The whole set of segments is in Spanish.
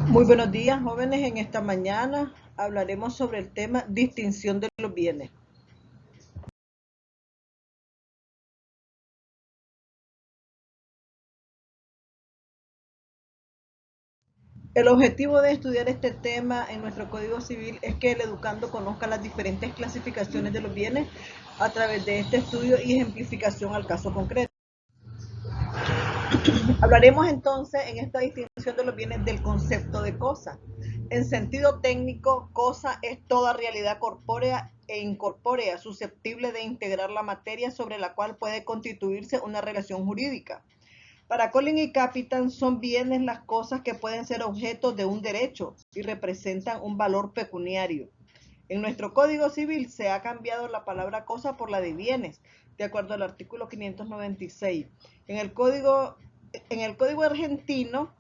Muy buenos días, jóvenes. En esta mañana hablaremos sobre el tema distinción de los bienes. El objetivo de estudiar este tema en nuestro Código Civil es que el educando conozca las diferentes clasificaciones de los bienes a través de este estudio y ejemplificación al caso concreto. Hablaremos entonces en esta distinción de los bienes del concepto de cosa. En sentido técnico, cosa es toda realidad corpórea e incorpórea susceptible de integrar la materia sobre la cual puede constituirse una relación jurídica. Para Colin y Capitan son bienes las cosas que pueden ser objeto de un derecho y representan un valor pecuniario. En nuestro Código Civil se ha cambiado la palabra cosa por la de bienes, de acuerdo al artículo 596. En el Código argentino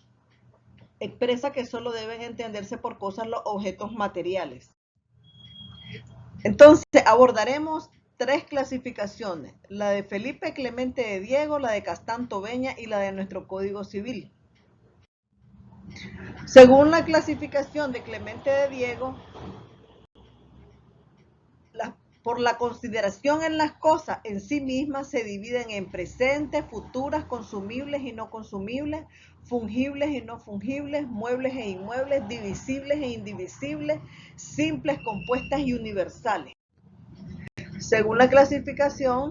expresa que solo deben entenderse por cosas los objetos materiales. Entonces abordaremos tres clasificaciones: la de Felipe Clemente de Diego, la de Castán Tobeña y la de nuestro Código Civil. Según la clasificación de Clemente de Diego, por la consideración en las cosas en sí mismas se dividen en presentes, futuras, consumibles y no consumibles, fungibles y no fungibles, muebles e inmuebles, divisibles e indivisibles, simples, compuestas y universales. Según la clasificación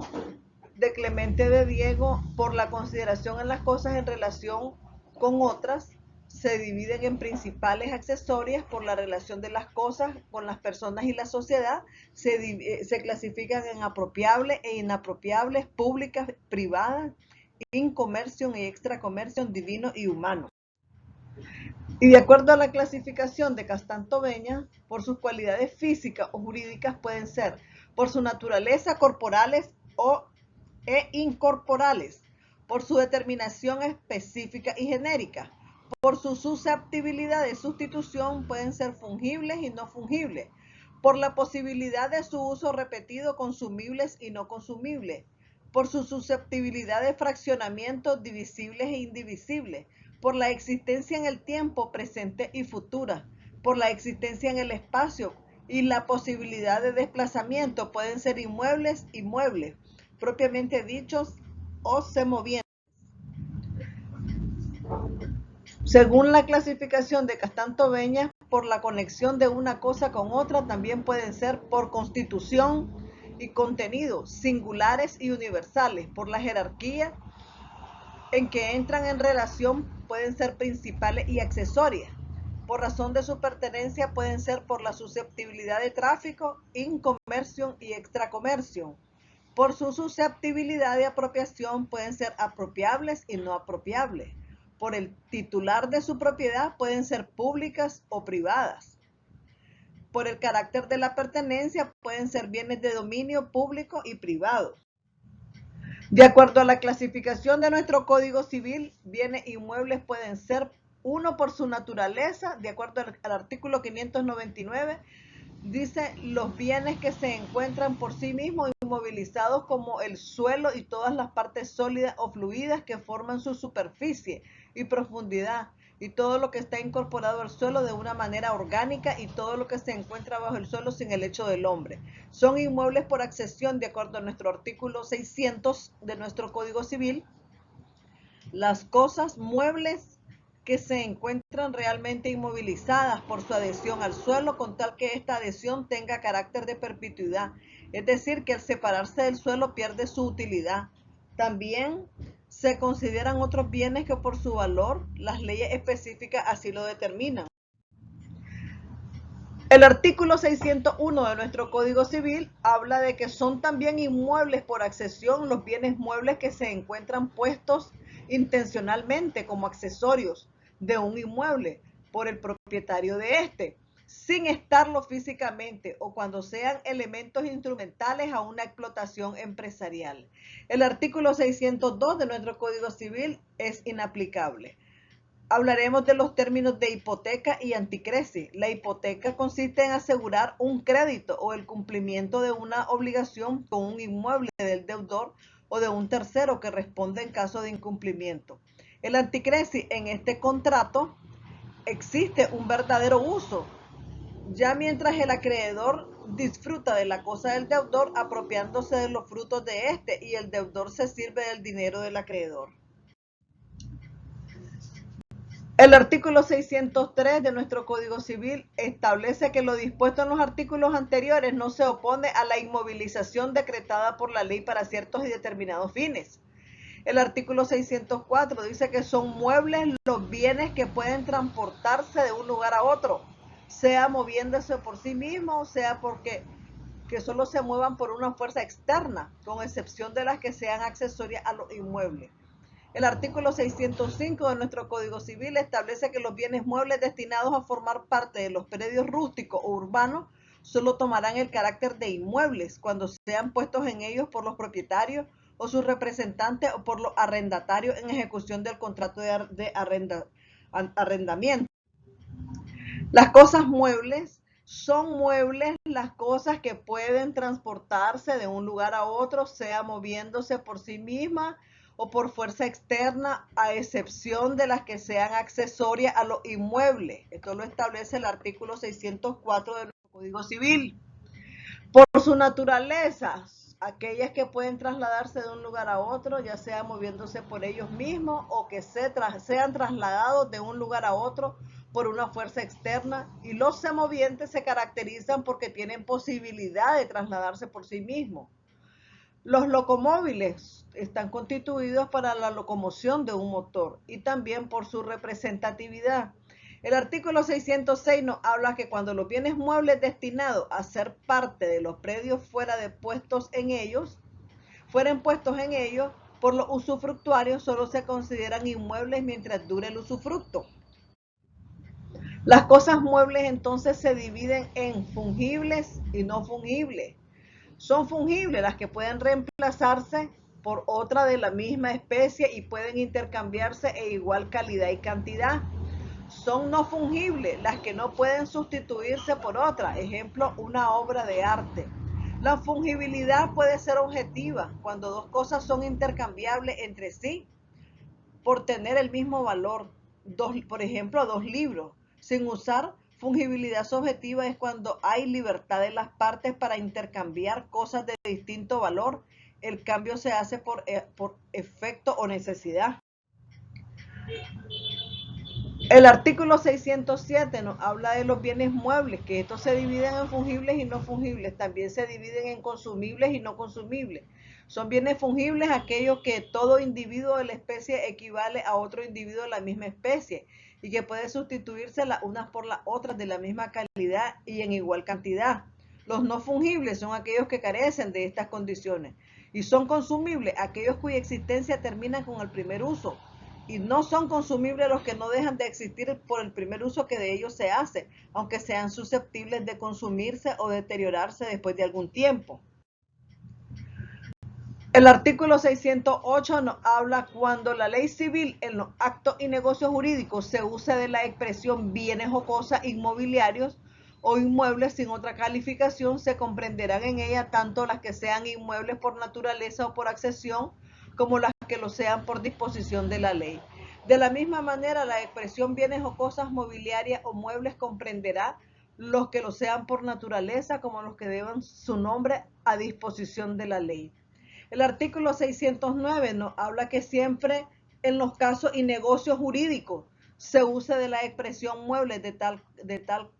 de Clemente de Diego, por la consideración en las cosas en relación con otras, se dividen en principales, accesorias. Por la relación de las cosas con las personas y la sociedad, se clasifican en apropiables e inapropiables, públicas, privadas, incomercio y extracomercio, divino y humano. Y de acuerdo a la clasificación de Castán Tobeña, por sus cualidades físicas o jurídicas pueden ser, por su naturaleza, corporales e incorporales, por su determinación específica y genérica, por su susceptibilidad de sustitución pueden ser fungibles y no fungibles, por la posibilidad de su uso repetido, consumibles y no consumibles, por su susceptibilidad de fraccionamiento, divisibles e indivisibles, por la existencia en el tiempo presente y futura, por la existencia en el espacio y la posibilidad de desplazamiento, pueden ser inmuebles y muebles, propiamente dichos o semovientes. Según la clasificación de Castán Tobeña, por la conexión de una cosa con otra, también pueden ser por constitución y contenido, singulares y universales, por la jerarquía en que entran en relación, pueden ser principales y accesorias. Por razón de su pertenencia pueden ser por la susceptibilidad de tráfico, incomercio y extracomercio. Por su susceptibilidad de apropiación pueden ser apropiables y no apropiables. Por el titular de su propiedad pueden ser públicas o privadas. Por el carácter de la pertenencia pueden ser bienes de dominio público y privado. De acuerdo a la clasificación de nuestro Código Civil, bienes inmuebles pueden ser, uno, por su naturaleza, de acuerdo al artículo 599, dice los bienes que se encuentran por sí mismos inmovilizados, como el suelo y todas las partes sólidas o fluidas que forman su superficie y profundidad, y todo lo que está incorporado al suelo de una manera orgánica, y todo lo que se encuentra bajo el suelo sin el hecho del hombre. Son inmuebles por accesión, de acuerdo a nuestro artículo 600 de nuestro Código Civil, las cosas muebles que se encuentran realmente inmovilizadas por su adhesión al suelo, con tal que esta adhesión tenga carácter de perpetuidad, es decir, que al separarse del suelo pierde su utilidad. También se consideran otros bienes que por su valor las leyes específicas así lo determinan. El artículo 601 de nuestro Código Civil habla de que son también inmuebles por accesión los bienes muebles que se encuentran puestos intencionalmente como accesorios de un inmueble por el propietario de este, sin estarlo físicamente, o cuando sean elementos instrumentales a una explotación empresarial. El artículo 602 de nuestro Código Civil es inaplicable. Hablaremos de los términos de hipoteca y anticresi. La hipoteca consiste en asegurar un crédito o el cumplimiento de una obligación con un inmueble del deudor o de un tercero que responde en caso de incumplimiento. El anticresi, en este contrato existe un verdadero uso, ya mientras el acreedor disfruta de la cosa del deudor apropiándose de los frutos de éste y el deudor se sirve del dinero del acreedor. El artículo 603 de nuestro Código Civil establece que lo dispuesto en los artículos anteriores no se opone a la inmovilización decretada por la ley para ciertos y determinados fines. El artículo 604 dice que son muebles los bienes que pueden transportarse de un lugar a otro, sea moviéndose por sí mismos, sea porque que solo se muevan por una fuerza externa, con excepción de las que sean accesorias a los inmuebles. El artículo 605 de nuestro Código Civil establece que los bienes muebles destinados a formar parte de los predios rústicos o urbanos solo tomarán el carácter de inmuebles cuando sean puestos en ellos por los propietarios o sus representantes o por los arrendatarios en ejecución del contrato de arrendamiento. Las cosas muebles son muebles las cosas que pueden transportarse de un lugar a otro, sea moviéndose por sí mismas o por fuerza externa, a excepción de las que sean accesorias a los inmuebles. Esto lo establece el artículo 604 del Código Civil. Por su naturaleza, aquellas que pueden trasladarse de un lugar a otro, ya sea moviéndose por ellos mismos o que sean trasladados de un lugar a otro por una fuerza externa, y los semovientes se caracterizan porque tienen posibilidad de trasladarse por sí mismos. Los locomóviles están constituidos para la locomoción de un motor y también por su representatividad. El artículo 606 nos habla que cuando los bienes muebles destinados a ser parte de los predios fueren puestos en ellos, por los usufructuarios solo se consideran inmuebles mientras dure el usufructo. Las cosas muebles entonces se dividen en fungibles y no fungibles. Son fungibles las que pueden reemplazarse por otra de la misma especie y pueden intercambiarse en igual calidad y cantidad. Son no fungibles las que no pueden sustituirse por otra, ejemplo, una obra de arte. La fungibilidad puede ser objetiva cuando dos cosas son intercambiables entre sí por tener el mismo valor. Por ejemplo, dos libros. Sin usar fungibilidad subjetiva es cuando hay libertad de las partes para intercambiar cosas de distinto valor. El cambio se hace por efecto o necesidad. El artículo 607 nos habla de los bienes muebles, que estos se dividen en fungibles y no fungibles. También se dividen en consumibles y no consumibles. Son bienes fungibles aquellos que todo individuo de la especie equivale a otro individuo de la misma especie y que puede sustituirse las unas por las otras de la misma calidad y en igual cantidad. Los no fungibles son aquellos que carecen de estas condiciones y son consumibles aquellos cuya existencia termina con el primer uso. Y no son consumibles los que no dejan de existir por el primer uso que de ellos se hace, aunque sean susceptibles de consumirse o deteriorarse después de algún tiempo. El artículo 608 nos habla cuando la ley civil en los actos y negocios jurídicos se usa de la expresión bienes o cosas inmobiliarios o inmuebles sin otra calificación, se comprenderán en ella tanto las que sean inmuebles por naturaleza o por accesión, como las que lo sean por disposición de la ley. De la misma manera, la expresión bienes o cosas mobiliarias o muebles comprenderá los que lo sean por naturaleza como los que deban su nombre a disposición de la ley. El artículo 609 nos habla que siempre en los casos y negocios jurídicos se use de la expresión muebles de tal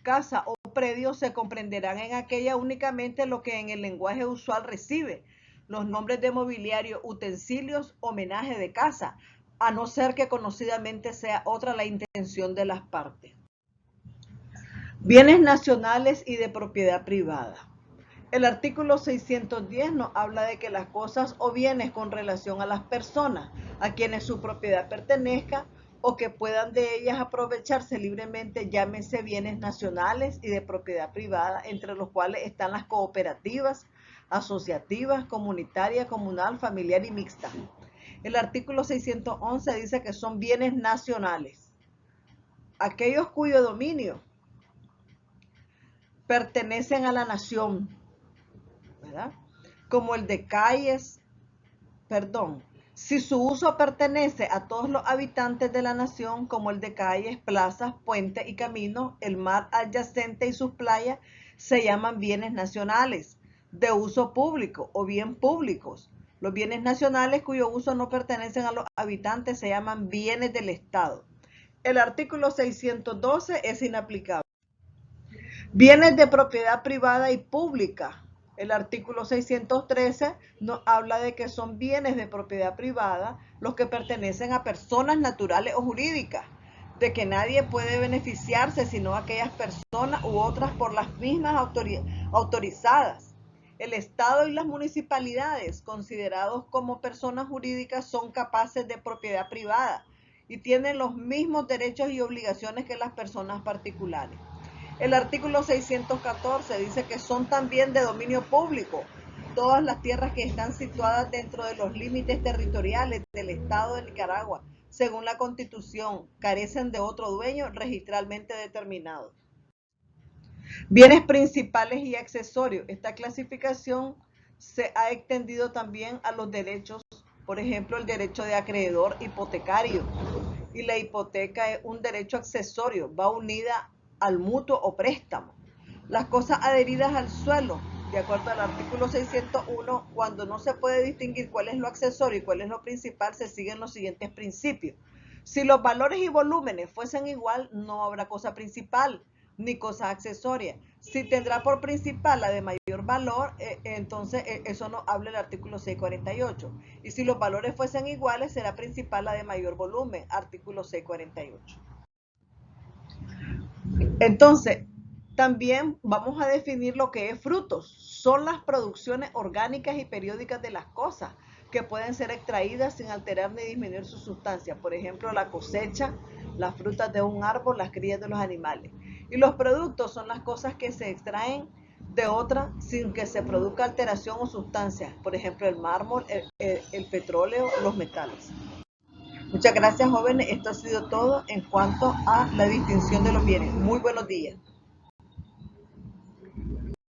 casa o predio, se comprenderán en aquella únicamente lo que en el lenguaje usual recibe los nombres de mobiliario, utensilios, homenaje de casa, a no ser que conocidamente sea otra la intención de las partes. Bienes nacionales y de propiedad privada. El artículo 610 nos habla de que las cosas o bienes con relación a las personas a quienes su propiedad pertenezca o que puedan de ellas aprovecharse libremente, llámense bienes nacionales y de propiedad privada, entre los cuales están las cooperativas, asociativas, comunitaria, comunal, familiar y mixta. El artículo 611 dice que son bienes nacionales aquellos cuyo dominio pertenecen a la nación, ¿verdad? Como el de calles, Si su uso pertenece a todos los habitantes de la nación, como el de calles, plazas, puentes y caminos, el mar adyacente y sus playas, se llaman bienes nacionales de uso público o bien públicos. Los bienes nacionales cuyo uso no pertenecen a los habitantes se llaman bienes del Estado. El artículo 612 es inaplicable. Bienes de propiedad privada y pública. El artículo 613 nos habla de que son bienes de propiedad privada los que pertenecen a personas naturales o jurídicas, de que nadie puede beneficiarse sino aquellas personas u otras por las mismas autorizadas. El Estado y las municipalidades, considerados como personas jurídicas, son capaces de propiedad privada y tienen los mismos derechos y obligaciones que las personas particulares. El artículo 614 dice que son también de dominio público todas las tierras que están situadas dentro de los límites territoriales del Estado de Nicaragua, según la Constitución, carecen de otro dueño registralmente determinado. Bienes principales y accesorios. Esta clasificación se ha extendido también a los derechos, por ejemplo, el derecho de acreedor hipotecario. Y la hipoteca es un derecho accesorio, va unida al mutuo o préstamo. Las cosas adheridas al suelo, de acuerdo al artículo 601, cuando no se puede distinguir cuál es lo accesorio y cuál es lo principal, se siguen los siguientes principios. Si los valores y volúmenes fuesen igual, no habrá cosa principal ni cosa accesoria. Si tendrá por principal la de mayor valor, entonces eso nos habla el artículo 648. Y si los valores fuesen iguales, será principal la de mayor volumen, artículo 648. Entonces, también vamos a definir lo que es frutos. Son las producciones orgánicas y periódicas de las cosas que pueden ser extraídas sin alterar ni disminuir su sustancia. Por ejemplo, la cosecha, las frutas de un árbol, las crías de los animales. Y los productos son las cosas que se extraen de otra sin que se produzca alteración o sustancia. Por ejemplo, el mármol, el petróleo, los metales. Muchas gracias, jóvenes. Esto ha sido todo en cuanto a la distinción de los bienes. Muy buenos días.